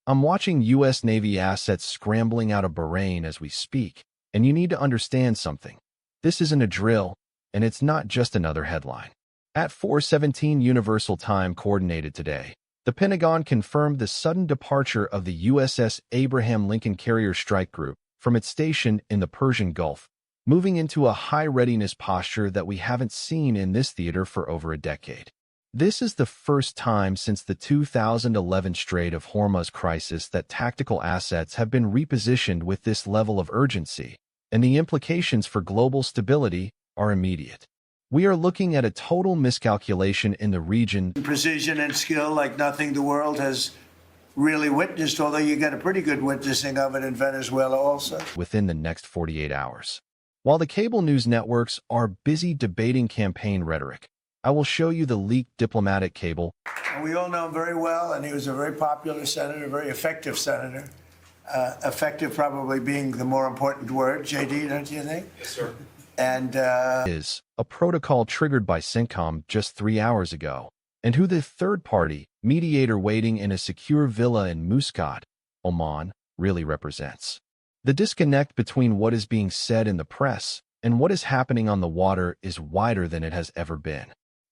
I'm watching U.S. Navy assets scrambling out of Bahrain as we speak, and you need to understand something. This isn't a drill, and it's not just another headline. At 4:17 Universal Time Coordinated today, the Pentagon confirmed the sudden departure of the USS Abraham Lincoln Carrier Strike Group from its station in the Persian Gulf, moving into a high-readiness posture that we haven't seen in this theater for over a decade. This is the first time since the 2011 Strait of Hormuz crisis that tactical assets have been repositioned with this level of urgency, and the implications for global stability are immediate. We are looking at a total miscalculation in the region. Precision and skill like nothing the world has really witnessed, although you get a pretty good witnessing of it in Venezuela also. Within the next 48 hours. While the cable news networks are busy debating campaign rhetoric, I will show you the leaked diplomatic cable. And we all know him very well, and he was a very popular senator, a very effective senator. Effective probably being the more important word, JD, don't you think? Yes, sir. And is a protocol triggered by CENTCOM just 3 hours ago, and who the third-party mediator waiting in a secure villa in Muscat, Oman, really represents. The disconnect between what is being said in the press and what is happening on the water is wider than it has ever been.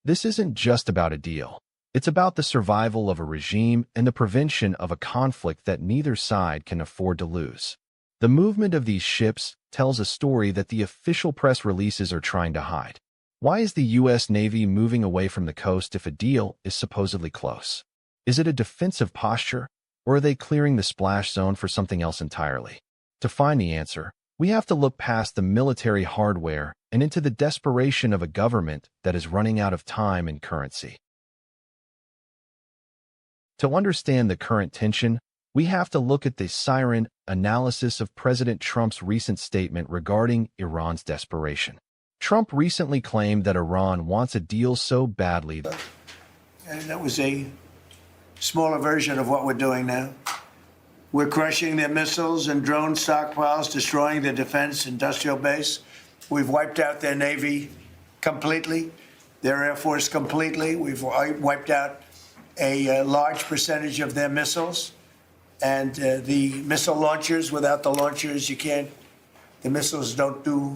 This isn't just about a deal. It's about the survival of a regime and the prevention of a conflict that neither side can afford to lose. The movement of these ships tells a story that the official press releases are trying to hide. Why is the U.S. Navy moving away from the coast if a deal is supposedly close? Is it a defensive posture, or are they clearing the splash zone for something else entirely? To find the answer, we have to look past the military hardware and into the desperation of a government that is running out of time and currency. To understand the current tension, we have to look at the siren analysis of President Trump's recent statement regarding Iran's desperation. Trump recently claimed that Iran wants a deal so badly that... And that was a smaller version of what we're doing now. We're crushing their missiles and drone stockpiles, destroying their defense industrial base. We've wiped out their Navy completely, their Air Force completely. We've wiped out a large percentage of their missiles. And the missile launchers, without the launchers, the missiles don't do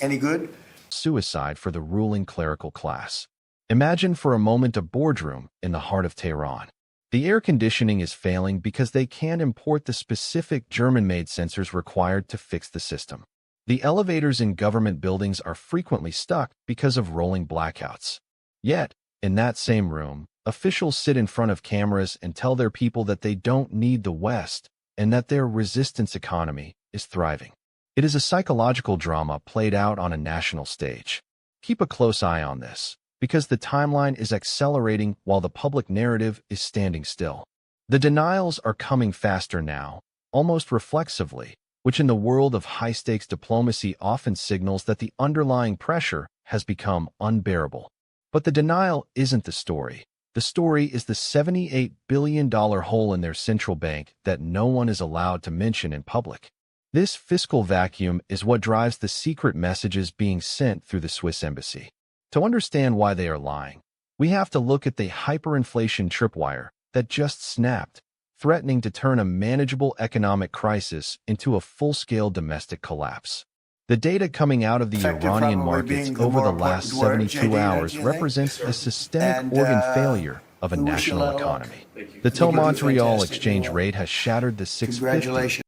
any good. Suicide for the ruling clerical class. Imagine for a moment a boardroom in the heart of Tehran. The air conditioning is failing because they can't import the specific German-made sensors required to fix the system. The elevators in government buildings are frequently stuck because of rolling blackouts. Yet, in that same room, officials sit in front of cameras and tell their people that they don't need the West and that their resistance economy is thriving. It is a psychological drama played out on a national stage. Keep a close eye on this, because the timeline is accelerating while the public narrative is standing still. The denials are coming faster now, almost reflexively, which in the world of high-stakes diplomacy often signals that the underlying pressure has become unbearable. But the denial isn't the story. The story is the $78 billion hole in their central bank that no one is allowed to mention in public. This fiscal vacuum is what drives the secret messages being sent through the Swiss embassy. To understand why they are lying, we have to look at the hyperinflation tripwire that just snapped, threatening to turn a manageable economic crisis into a full-scale domestic collapse. The data coming out of the Iranian markets over the last 72 hours represents a systemic organ failure of a national economy. The Montreal exchange rate has shattered the 650,000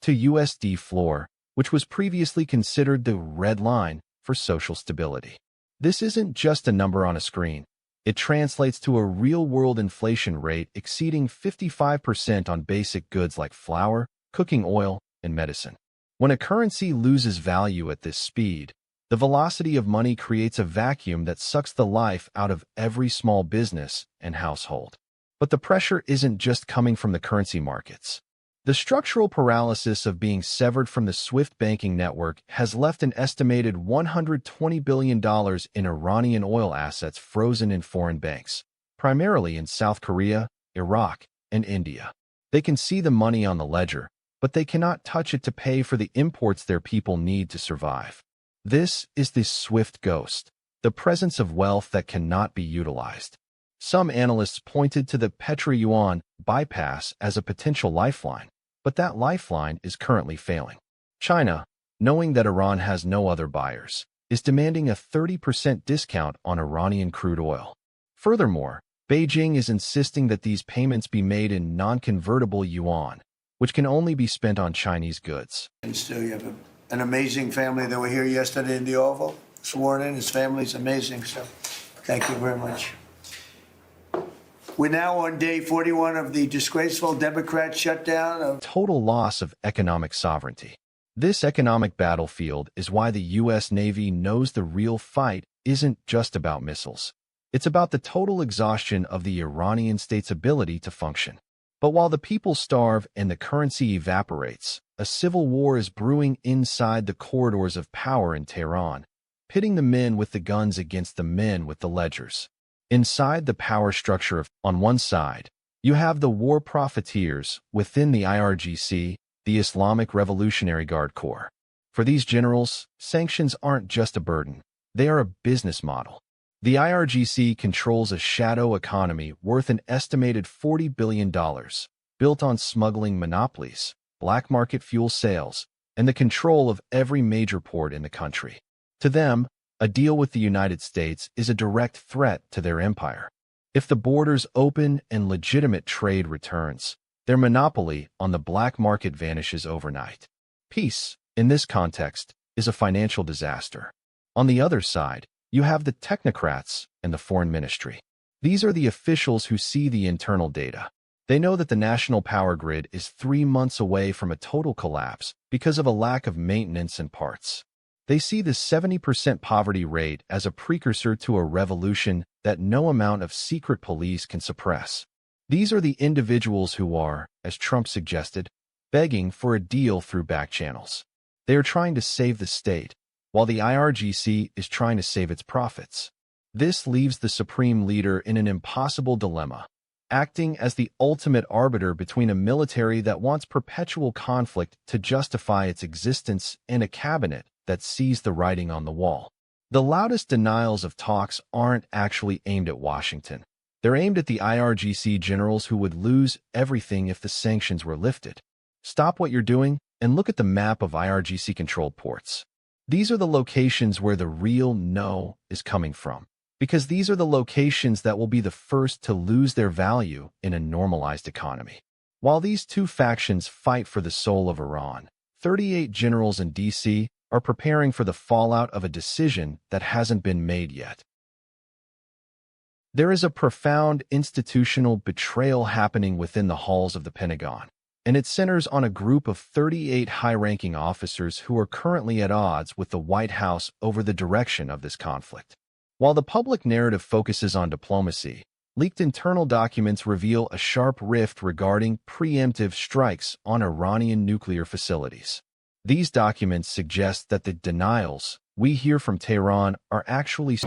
to USD floor, which was previously considered the red line for social stability. This isn't just a number on a screen. It translates to a real-world inflation rate exceeding 55% on basic goods like flour, cooking oil, and medicine. When a currency loses value at this speed, the velocity of money creates a vacuum that sucks the life out of every small business and household. But the pressure isn't just coming from the currency markets. The structural paralysis of being severed from the SWIFT banking network has left an estimated $120 billion in Iranian oil assets frozen in foreign banks, primarily in South Korea, Iraq, and India. They can see the money on the ledger, but they cannot touch it to pay for the imports their people need to survive. This is the SWIFT ghost, the presence of wealth that cannot be utilized. Some analysts pointed to the Petro-Yuan bypass as a potential lifeline, but that lifeline is currently failing. China, knowing that Iran has no other buyers, is demanding a 30% discount on Iranian crude oil. Furthermore, Beijing is insisting that these payments be made in non-convertible yuan, which can only be spent on Chinese goods. And still, you have an amazing family that were here yesterday in the Oval, sworn in. His family's amazing, so thank you very much. We're now on day 41 of the disgraceful Democrat shutdown. Total loss of economic sovereignty. This economic battlefield is why the U.S. Navy knows the real fight isn't just about missiles. It's about the total exhaustion of the Iranian state's ability to function. But while the people starve and the currency evaporates, a civil war is brewing inside the corridors of power in Tehran, pitting the men with the guns against the men with the ledgers. Inside the power structure on one side, you have the war profiteers within the IRGC, the Islamic Revolutionary Guard Corps. For these generals, sanctions aren't just a burden, they are a business model. The IRGC controls a shadow economy worth an estimated $40 billion, built on smuggling monopolies, black market fuel sales, and the control of every major port in the country. To them, a deal with the United States is a direct threat to their empire. If the borders open and legitimate trade returns, their monopoly on the black market vanishes overnight. Peace, in this context, is a financial disaster. On the other side, you have the technocrats and the foreign ministry. These are the officials who see the internal data. They know that the national power grid is 3 months away from a total collapse because of a lack of maintenance and parts. They see the 70% poverty rate as a precursor to a revolution that no amount of secret police can suppress. These are the individuals who are, as Trump suggested, begging for a deal through backchannels. They are trying to save the state, while the IRGC is trying to save its profits. This leaves the supreme leader in an impossible dilemma, acting as the ultimate arbiter between a military that wants perpetual conflict to justify its existence and a cabinet that sees the writing on the wall. The loudest denials of talks aren't actually aimed at Washington. They're aimed at the IRGC generals who would lose everything if the sanctions were lifted. Stop what you're doing and look at the map of IRGC-controlled ports. These are the locations where the real no is coming from, because these are the locations that will be the first to lose their value in a normalized economy. While these two factions fight for the soul of Iran, 38 generals in D.C. are preparing for the fallout of a decision that hasn't been made yet. There is a profound institutional betrayal happening within the halls of the Pentagon, and it centers on a group of 38 high-ranking officers who are currently at odds with the White House over the direction of this conflict. While the public narrative focuses on diplomacy, leaked internal documents reveal a sharp rift regarding pre-emptive strikes on Iranian nuclear facilities. These documents suggest that the denials we hear from Tehran are actually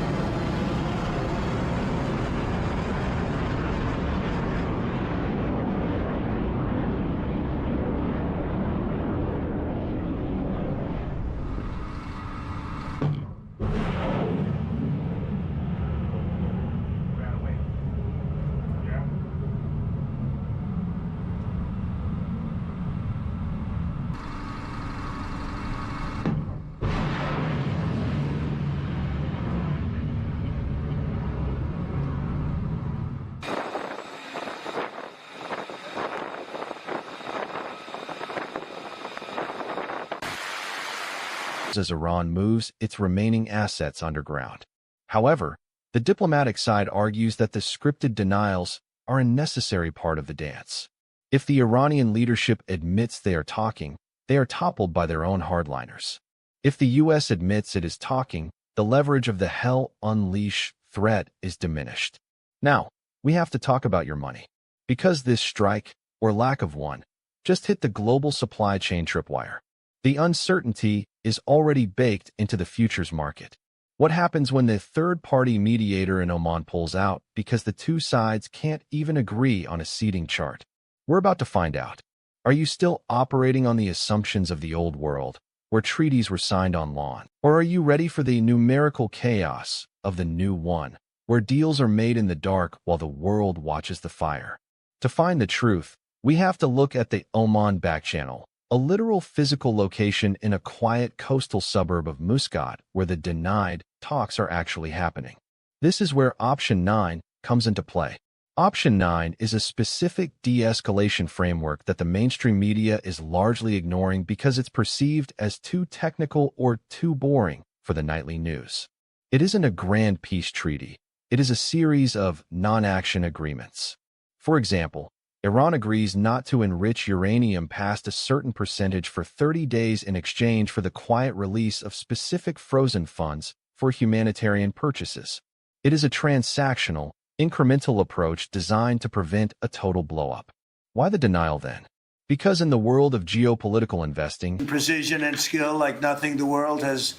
as Iran moves its remaining assets underground. However, the diplomatic side argues that the scripted denials are a necessary part of the dance. If the Iranian leadership admits they are talking, they are toppled by their own hardliners. If the U.S. admits it is talking, the leverage of the Hell Unleash threat is diminished. Now, we have to talk about your money. Because this strike, or lack of one, just hit the global supply chain tripwire. The uncertainty is already baked into the futures market. What happens when the third-party mediator in Oman pulls out because the two sides can't even agree on a seating chart? We're about to find out. Are you still operating on the assumptions of the old world, where treaties were signed on lawn? Or are you ready for the numerical chaos of the new one, where deals are made in the dark while the world watches the fire. To find the truth, we have to look at the Oman Backchannel, a literal physical location in a quiet coastal suburb of Muscat where the denied talks are actually happening. This is where Option 9 comes into play. Option 9 is a specific de-escalation framework that the mainstream media is largely ignoring because it's perceived as too technical or too boring for the nightly news. It isn't a grand peace treaty. It is a series of non-action agreements. For example, Iran agrees not to enrich uranium past a certain percentage for 30 days in exchange for the quiet release of specific frozen funds for humanitarian purchases. It is a transactional, incremental approach designed to prevent a total blow-up. Why the denial then? Because in the world of geopolitical investing, precision and skill like nothing the world has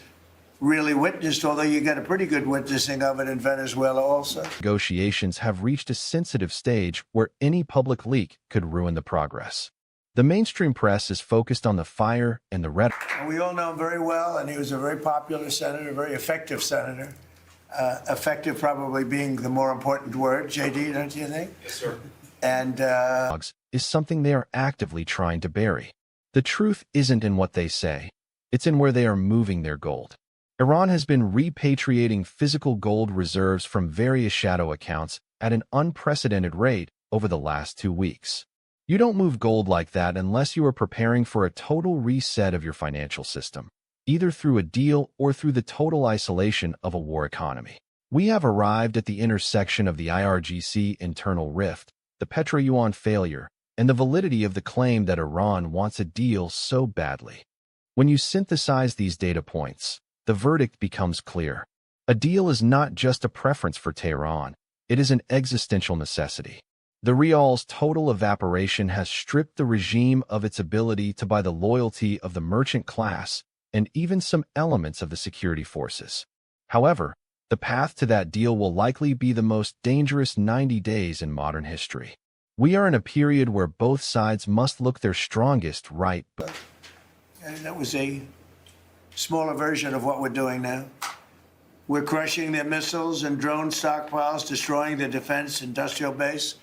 really witnessed, although you get a pretty good witnessing of it in Venezuela also. Negotiations have reached a sensitive stage where any public leak could ruin the progress. The mainstream press is focused on the fire and the rhetoric. We all know him very well, and he was a very popular senator, very effective senator. Effective probably being the more important word, JD, don't you think? Yes, sir. And is something they are actively trying to bury. The truth isn't in what they say. It's in where they are moving their gold. Iran has been repatriating physical gold reserves from various shadow accounts at an unprecedented rate over the last 2 weeks. You don't move gold like that unless you are preparing for a total reset of your financial system, either through a deal or through the total isolation of a war economy. We have arrived at the intersection of the IRGC internal rift, the Petro-Yuan failure, and the validity of the claim that Iran wants a deal so badly. When you synthesize these data points, the verdict becomes clear. A deal is not just a preference for Tehran, it is an existential necessity. The Rial's total evaporation has stripped the regime of its ability to buy the loyalty of the merchant class and even some elements of the security forces. However, the path to that deal will likely be the most dangerous 90 days in modern history. We are in a period where both sides must look their strongest, right? And that was a smaller version of what we're doing now. We're crushing their missiles and drone stockpiles, destroying their defense industrial base.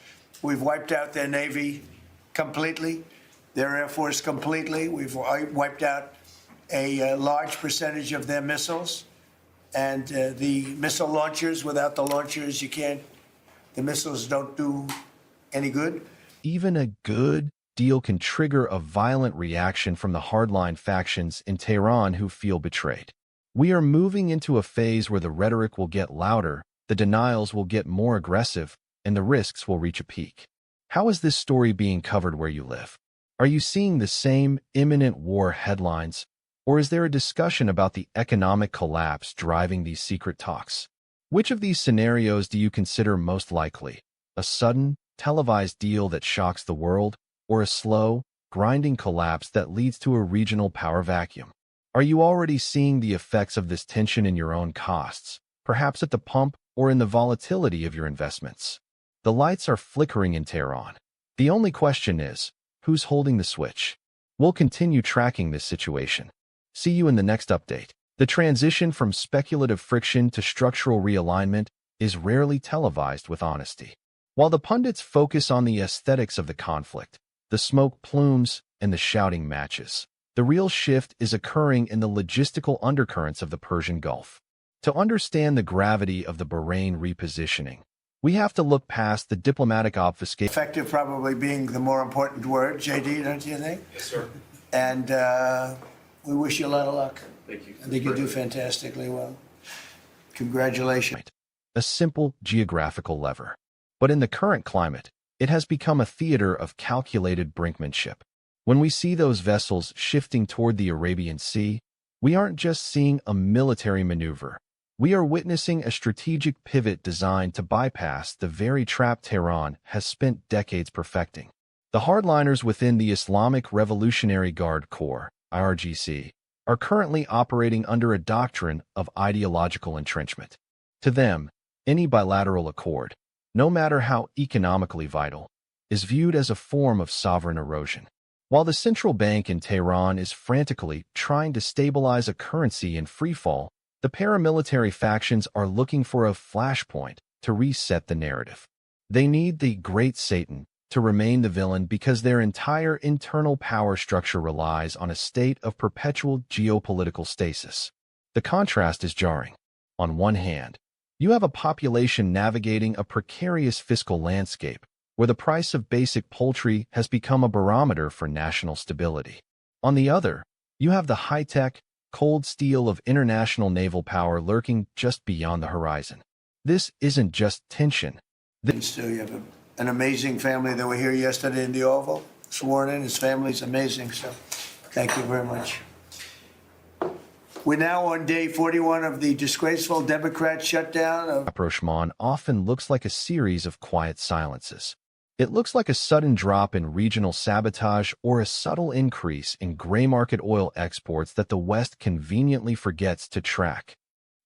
We've wiped out their Navy completely, their Air Force completely. We've wiped out a large percentage of their missiles. And the missile launchers, without the launchers, the missiles don't do any good. Even a good deal can trigger a violent reaction from the hardline factions in Tehran who feel betrayed. We are moving into a phase where the rhetoric will get louder, the denials will get more aggressive, and the risks will reach a peak. How is this story being covered where you live? Are you seeing the same imminent war headlines, or is there a discussion about the economic collapse driving these secret talks? Which of these scenarios do you consider most likely? A sudden, televised deal that shocks the world, or a slow, grinding collapse that leads to a regional power vacuum? Are you already seeing the effects of this tension in your own costs, perhaps at the pump or in the volatility of your investments? The lights are flickering in Tehran. The only question is, who's holding the switch? We'll continue tracking this situation. See you in the next update. The transition from speculative friction to structural realignment is rarely televised with honesty. While the pundits focus on the aesthetics of the conflict, the smoke plumes, and the shouting matches, the real shift is occurring in the logistical undercurrents of the Persian Gulf. To understand the gravity of the Bahrain repositioning, we have to look past the diplomatic obfuscation. Effective probably being the more important word, JD, don't you think? Yes, sir. And we wish you a lot of luck. Thank you. I think you do fantastically well. Congratulations. A simple geographical lever. But in the current climate, it has become a theater of calculated brinkmanship. When we see those vessels shifting toward the Arabian Sea, we aren't just seeing a military maneuver. We are witnessing a strategic pivot designed to bypass the very trap Tehran has spent decades perfecting. The hardliners within the Islamic Revolutionary Guard Corps, IRGC, are currently operating under a doctrine of ideological entrenchment. To them, any bilateral accord, no matter how economically vital, is viewed as a form of sovereign erosion. While the central bank in Tehran is frantically trying to stabilize a currency in freefall, the paramilitary factions are looking for a flashpoint to reset the narrative. They need the Great Satan to remain the villain because their entire internal power structure relies on a state of perpetual geopolitical stasis. The contrast is jarring. On one hand, you have a population navigating a precarious fiscal landscape where the price of basic poultry has become a barometer for national stability. On the other, you have the high-tech, cold steel of international naval power lurking just beyond the horizon. This isn't just tension. You have an amazing family that were here yesterday in the Oval, sworn in. His family's amazing, so thank you very much. We're now on day 41 of the disgraceful Democrat shutdown of Rapprochement often looks like a series of quiet silences. It looks like a sudden drop in regional sabotage or a subtle increase in gray market oil exports that the West conveniently forgets to track.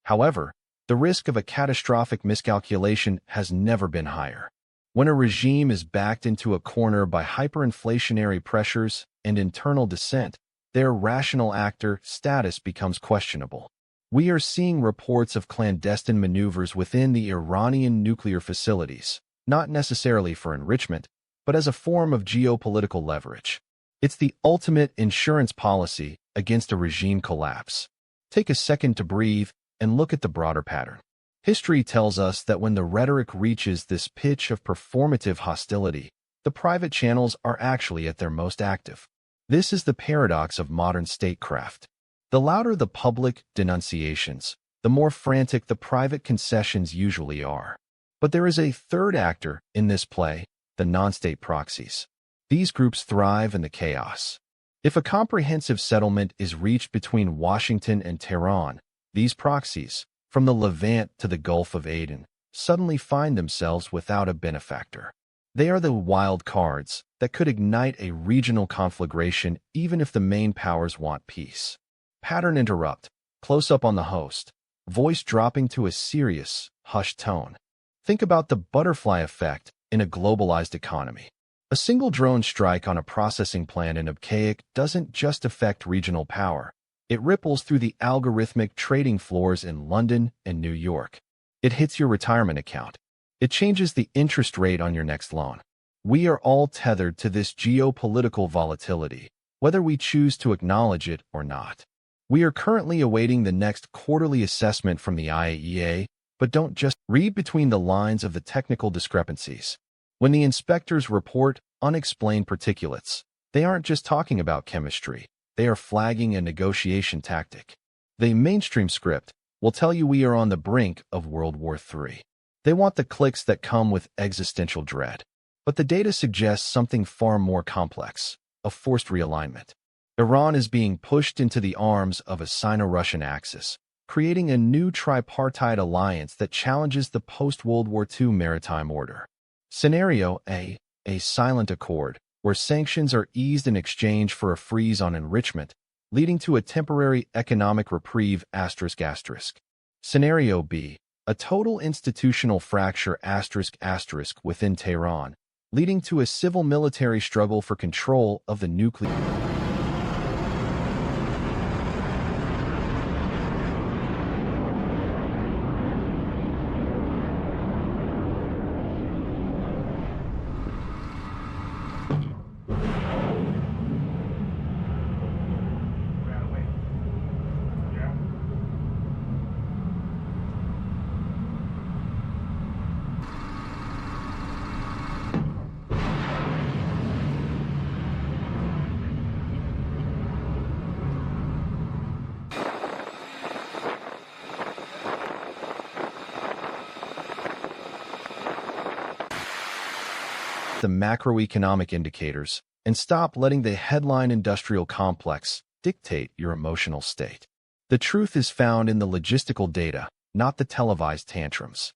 However, the risk of a catastrophic miscalculation has never been higher. When a regime is backed into a corner by hyperinflationary pressures and internal dissent, their rational actor status becomes questionable. We are seeing reports of clandestine maneuvers within the Iranian nuclear facilities, not necessarily for enrichment, but as a form of geopolitical leverage. It's the ultimate insurance policy against a regime collapse. Take a second to breathe and look at the broader pattern. History tells us that when the rhetoric reaches this pitch of performative hostility, the private channels are actually at their most active. This is the paradox of modern statecraft. The louder the public denunciations, the more frantic the private concessions usually are. But there is a third actor in this play, the non-state proxies. These groups thrive in the chaos. If a comprehensive settlement is reached between Washington and Tehran, these proxies, from the Levant to the Gulf of Aden, suddenly find themselves without a benefactor. They are the wild cards that could ignite a regional conflagration even if the main powers want peace. Pattern interrupt, close up on the host, voice dropping to a serious, hushed tone. Think about the butterfly effect in a globalized economy. A single drone strike on a processing plant in Abqaiq doesn't just affect regional power. It ripples through the algorithmic trading floors in London and New York. It hits your retirement account. It changes the interest rate on your next loan. We are all tethered to this geopolitical volatility, whether we choose to acknowledge it or not. We are currently awaiting the next quarterly assessment from the IAEA, but don't just read between the lines of the technical discrepancies. When the inspectors report unexplained particulates, they aren't just talking about chemistry. They are flagging a negotiation tactic. The mainstream script will tell you we are on the brink of World War III. They want the clicks that come with existential dread. But the data suggests something far more complex, a forced realignment. Iran is being pushed into the arms of a Sino-Russian axis, creating a new tripartite alliance that challenges the post-World War II maritime order. Scenario A, a silent accord, where sanctions are eased in exchange for a freeze on enrichment, leading to a temporary economic reprieve ***. Scenario B, a total institutional fracture *** within Tehran, leading to a civil-military struggle for control of the nuclear. The macroeconomic indicators and stop letting the headline industrial complex dictate your emotional state. The truth is found in the logistical data, not the televised tantrums.